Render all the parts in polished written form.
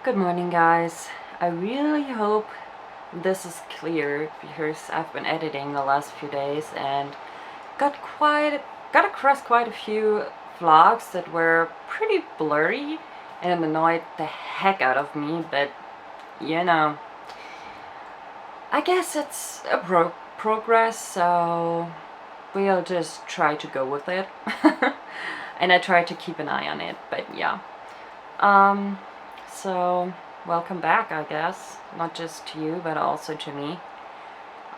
Good morning, guys. I really hope this is clear because I've been editing the last few days and got across quite a few vlogs that were pretty blurry and annoyed the heck out of me, but you know, I guess it's a progress, so we'll just try to go with it. And I try to keep an eye on it, but yeah. So welcome back, I guess. Not just to you, but also to me.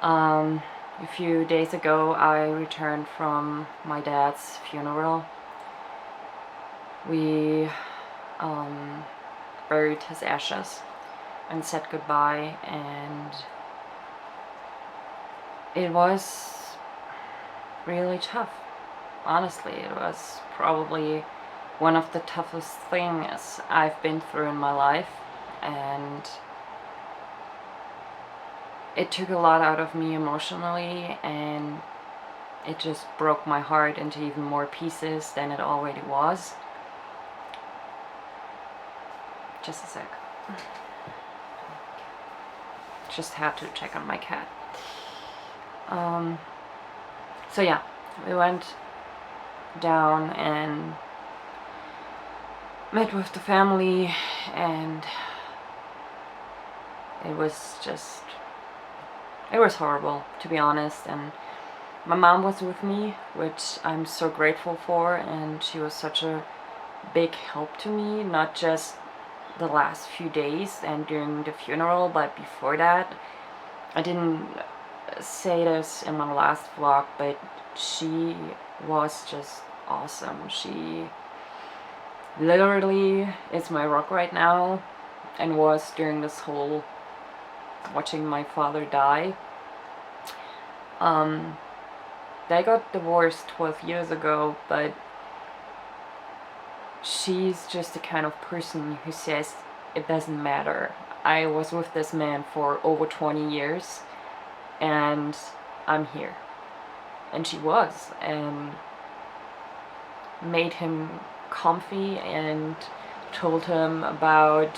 A few days ago, I returned from my dad's funeral. We buried his ashes and said goodbye, and it was really tough. Honestly, it was probably one of the toughest things I've been through in my life, and it took a lot out of me emotionally, and it just broke my heart into even more pieces than it already was. Just a sec. Just had to check on my cat. So yeah, we went down and met with the family, and it was horrible, to be honest. And my mom was with me, which I'm so grateful for, and she was such a big help to me, not just the last few days and during the funeral, but before that. I didn't say this in my last vlog, but she was just awesome. She literally is my rock right now, and was during this whole watching my father die. They got divorced 12 years ago, but she's just the kind of person who says it doesn't matter. I was with this man for over 20 years and I'm here. And she was, and made him comfy and told him about,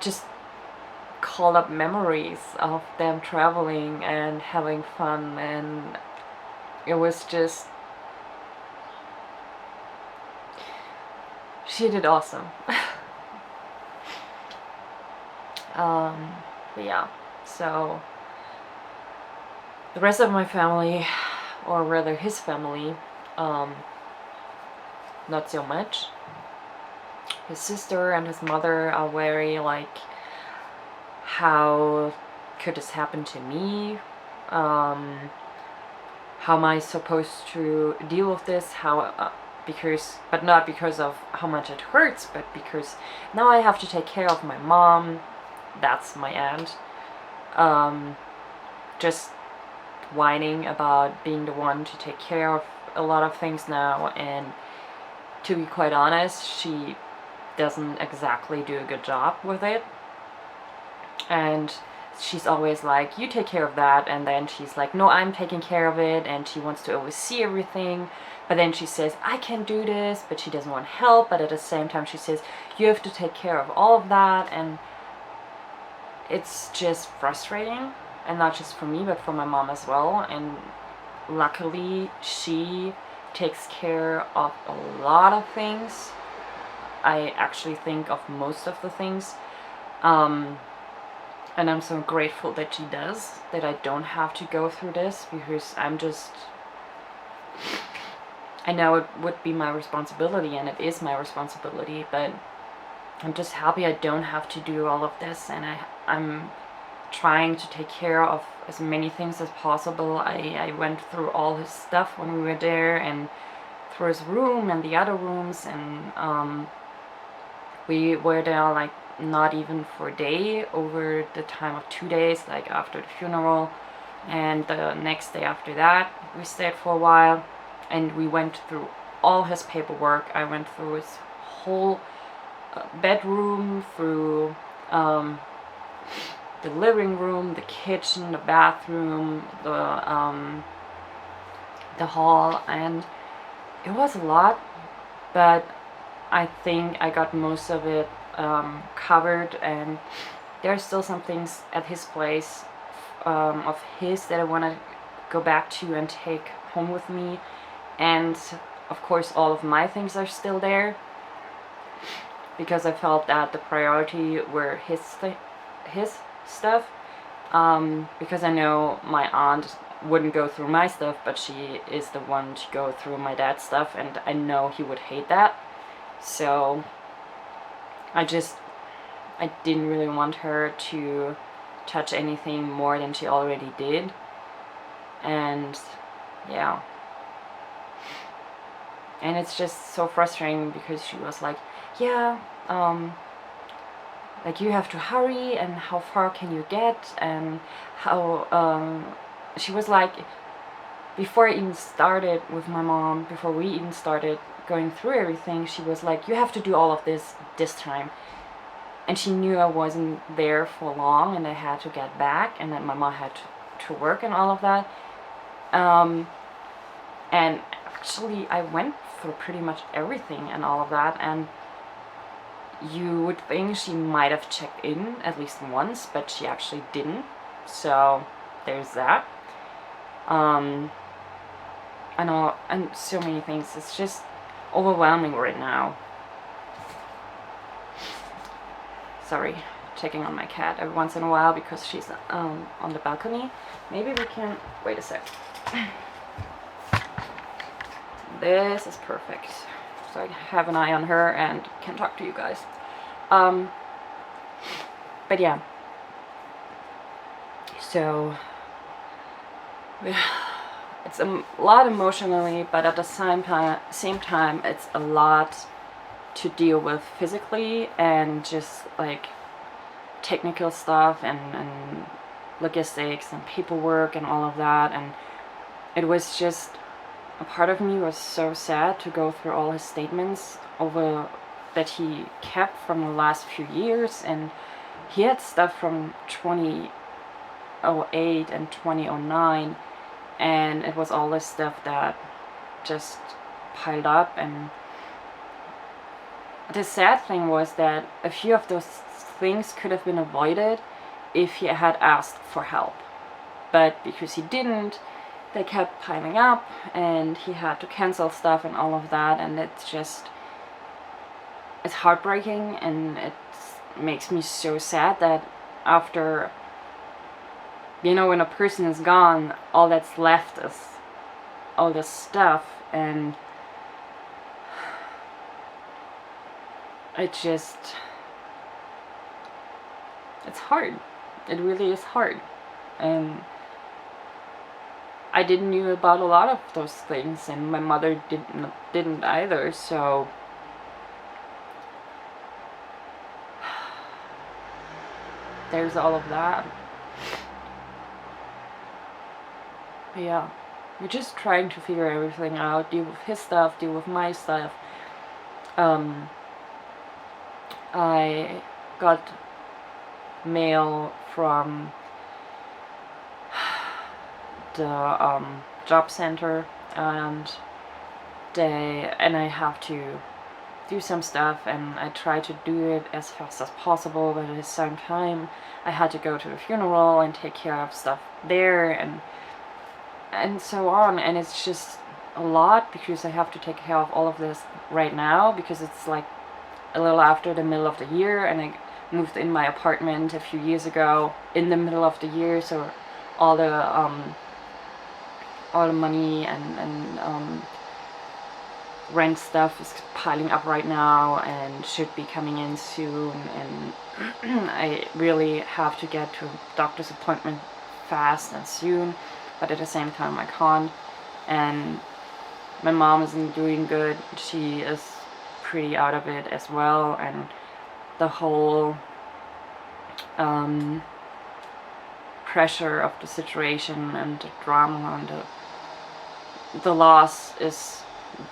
just called up memories of them traveling and having fun, and it was just, she did awesome. But yeah, so the rest of my family, or rather his family, not so much. His sister and his mother are very like, how could this happen to me? How am I supposed to deal with this? But not because of how much it hurts, but because now I have to take care of my mom. That's my aunt. Just whining about being the one to take care of a lot of things now, and to be quite honest, she doesn't exactly do a good job with it. And she's always like, you take care of that, and then she's like, no, I'm taking care of it, and she wants to oversee everything. But then she says, I can do this, but she doesn't want help. But at the same time she says, you have to take care of all of that, and it's just frustrating. And not just for me, but for my mom as well. And luckily she takes care of a lot of things. I actually think of most of the things. And I'm so grateful that she does, that I don't have to go through this, because I know it would be my responsibility, and it is my responsibility, but I'm just happy I don't have to do all of this, and I'm trying to take care of as many things as possible. I went through all his stuff when we were there, and through his room and the other rooms, and we were there like not even for a day, over the time of 2 days, like after the funeral, and the next day after that we stayed for a while, and we went through all his paperwork. I went through his whole bedroom, through the living room, the kitchen, the bathroom, the hall, and it was a lot, but I think I got most of it covered, and there are still some things at his place of his that I want to go back to and take home with me, and of course all of my things are still there, because I felt that the priority were his stuff, because I know my aunt wouldn't go through my stuff, but she is the one to go through my dad's stuff, and I know he would hate that. So I didn't really want her to touch anything more than she already did. And yeah, and it's just so frustrating because she was like, yeah, like you have to hurry, and how far can you get, and how she was like, before I even started with my mom, before we even started going through everything, she was like, you have to do all of this time. And she knew I wasn't there for long, and I had to get back, and that my mom had to work and all of that. And actually I went through pretty much everything and all of that, and you would think she might have checked in at least once, but she actually didn't. So there's that. I know, and so many things. It's just overwhelming right now. Sorry, checking on my cat every once in a while because she's on the balcony. Maybe we can wait a sec. This is perfect, so I have an eye on her and can talk to you guys. But yeah, so it's a lot emotionally, but at the same time it's a lot to deal with physically, and just like technical stuff and logistics and paperwork and all of that. And it was just, a part of me was so sad to go through all his statements over that he kept from the last few years, and he had stuff from 2008 and 2009, and it was all this stuff that just piled up. And the sad thing was that a few of those things could have been avoided if he had asked for help, but because he didn't, they kept piling up, and he had to cancel stuff and all of that. And it's heartbreaking, and it makes me so sad that after, you know, when a person is gone, all that's left is all this stuff. And it's hard. It really is hard. And I didn't know about a lot of those things, and my mother didn't either. So there's all of that. But yeah, we're just trying to figure everything out, deal with his stuff, deal with my stuff. I got mail from the job center, and I have to do some stuff, and I try to do it as fast as possible, but at the same time I had to go to the funeral and take care of stuff there, and so on. And it's just a lot because I have to take care of all of this right now, because it's like a little after the middle of the year, and I moved in my apartment a few years ago in the middle of the year, so all the money and rent stuff is piling up right now and should be coming in soon, and I really have to get to a doctor's appointment fast and soon, but at the same time I can't. And my mom isn't doing good. She is pretty out of it as well, and the whole pressure of the situation and the drama and the loss is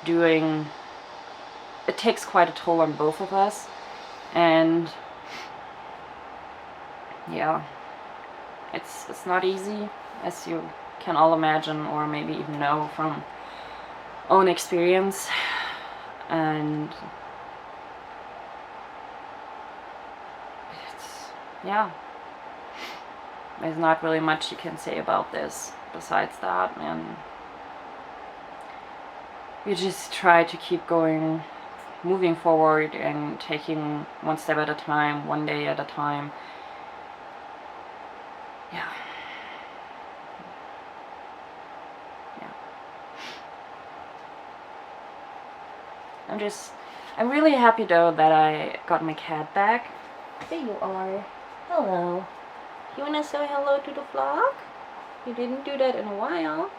doing, it takes quite a toll on both of us. And yeah, it's not easy, as you can all imagine, or maybe even know from own experience. And yeah, there's not really much you can say about this besides that, and you just try to keep going, moving forward and taking one step at a time, one day at a time. Yeah. I'm really happy though that I got my cat back. There you are. Hello. You wanna say hello to the vlog? You didn't do that in a while.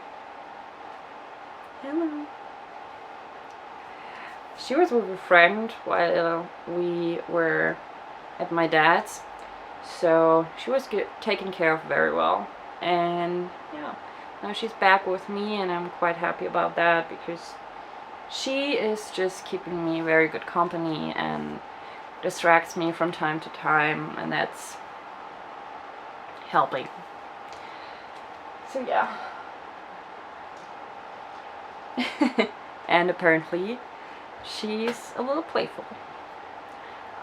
Hello. She was with a friend while we were at my dad's, so she was taken care of very well. And yeah, now she's back with me, and I'm quite happy about that because she is just keeping me very good company and distracts me from time to time, and that's helping. So yeah. And apparently she's a little playful.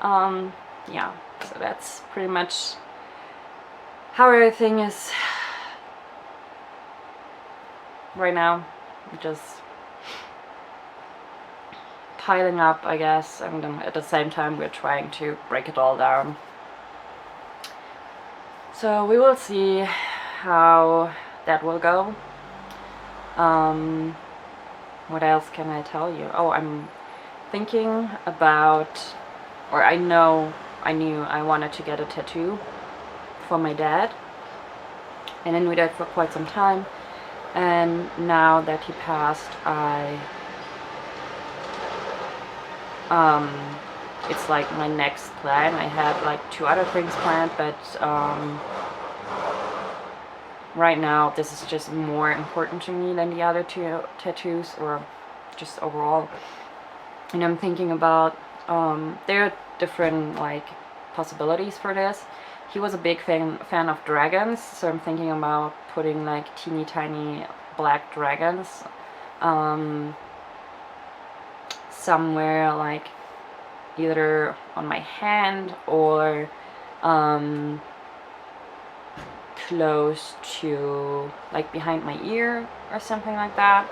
Yeah, so that's pretty much how everything is right now. Just piling up, I guess, and then at the same time we're trying to break it all down. So we will see how that will go. What else can I tell you? Oh, I'm thinking about, or I knew I wanted to get a tattoo for my dad, and I knew that for quite some time, and now that he passed, it's like my next plan. I had like 2 other things planned, but right now this is just more important to me than the other 2 tattoos, or just overall. And I'm thinking about, there are different like possibilities for this. He was a big fan of dragons, so I'm thinking about putting like teeny tiny black dragons somewhere, like either on my hand or close to, like, behind my ear or something like that.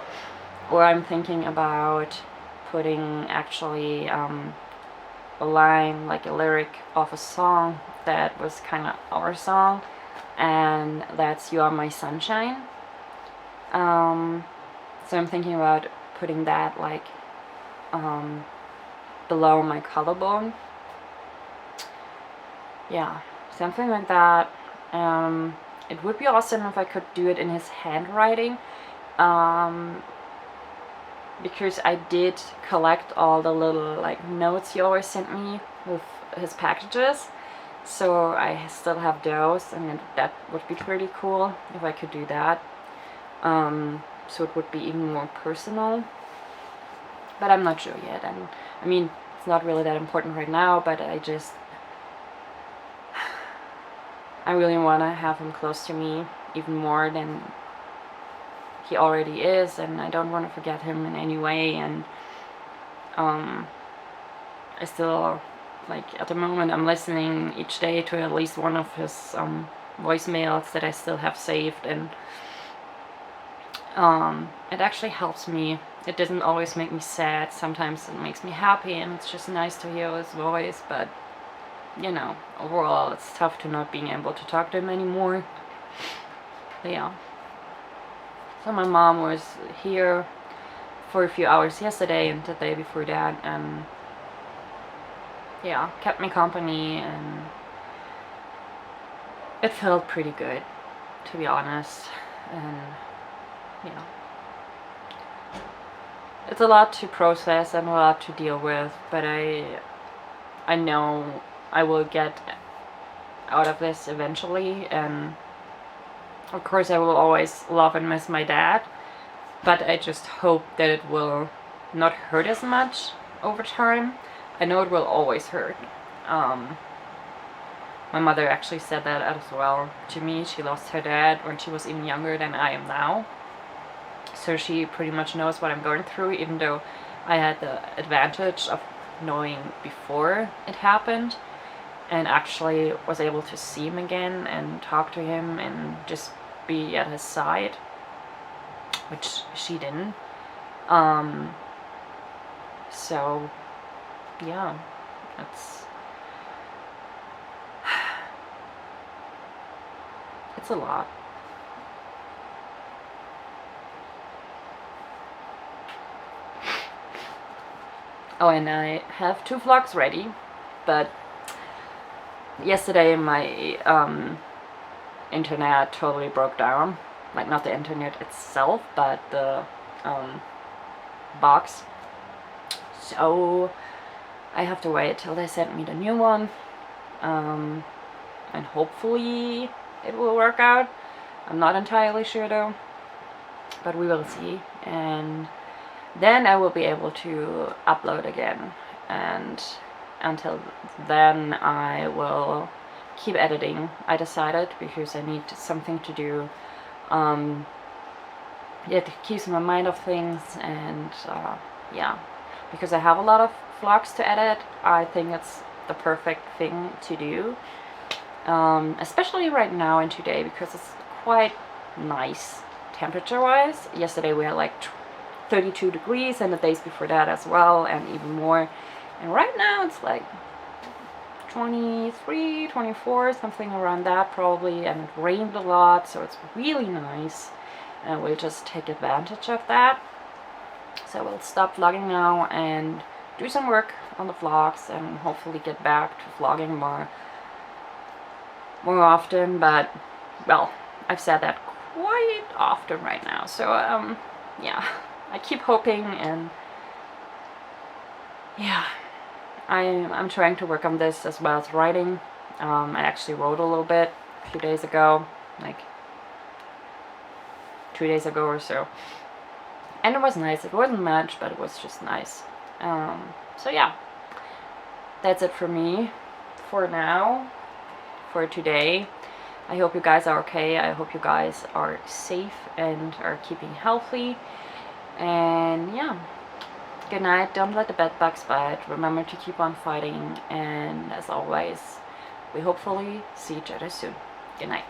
Or I'm thinking about putting actually a line, like a lyric of a song that was kind of our song, and that's "You Are My Sunshine." So I'm thinking about putting that like below my collarbone. Yeah, something like that. It would be awesome if I could do it in his handwriting, because I did collect all the little like notes he always sent me with his packages, so I still have those, and that would be pretty cool if I could do that. So it would be even more personal, but I'm not sure yet. And I mean, it's not really that important right now, but I really want to have him close to me even more than he already is, and I don't want to forget him in any way. And I still, like, at the moment I'm listening each day to at least one of his voicemails that I still have saved, and it actually helps me. It doesn't always make me sad. Sometimes it makes me happy, and it's just nice to hear his voice, but you know, overall it's tough to not being able to talk to him anymore. But yeah. So my mom was here for a few hours yesterday and the day before that, and yeah, kept me company, and it felt pretty good, to be honest. And yeah, it's a lot to process and a lot to deal with, but I know I will get out of this eventually. And of course I will always love and miss my dad, but I just hope that it will not hurt as much over time. I know it will always hurt. My mother actually said that as well to me. She lost her dad when she was even younger than I am now, so she pretty much knows what I'm going through, even though I had the advantage of knowing before it happened. and actually was able to see him again and talk to him and just be at his side, which she didn't. So yeah, it's a lot. Oh, and I have 2 vlogs ready, but yesterday my internet totally broke down. Like, not the internet itself, but the box. So I have to wait till they send me the new one, and hopefully it will work out. I'm not entirely sure though, but we will see. And then I will be able to upload again, and until then I will keep editing. I decided, because I need something to do. It keeps my mind off things, and yeah, because I have a lot of vlogs to edit, I think it's the perfect thing to do, especially right now and today, because it's quite nice temperature wise. Yesterday we had like 32 degrees, and the days before that as well, and even more. And right now it's like 23, 24, something around that probably, and it rained a lot, so it's really nice, and we'll just take advantage of that. So we'll stop vlogging now and do some work on the vlogs, and hopefully get back to vlogging more often. But well, I've said that quite often right now, so yeah, I keep hoping, and yeah, I'm trying to work on this as well as writing. I actually wrote a little bit a few days ago, like 2 days ago or so, and it was nice. It wasn't much, but it was just nice. So yeah, that's it for me for now, for today. I hope you guys are okay. I hope you guys are safe and are keeping healthy. And yeah, good night. Don't let the bed bugs bite. Remember to keep on fighting. And as always, we hopefully see each other soon. Good night.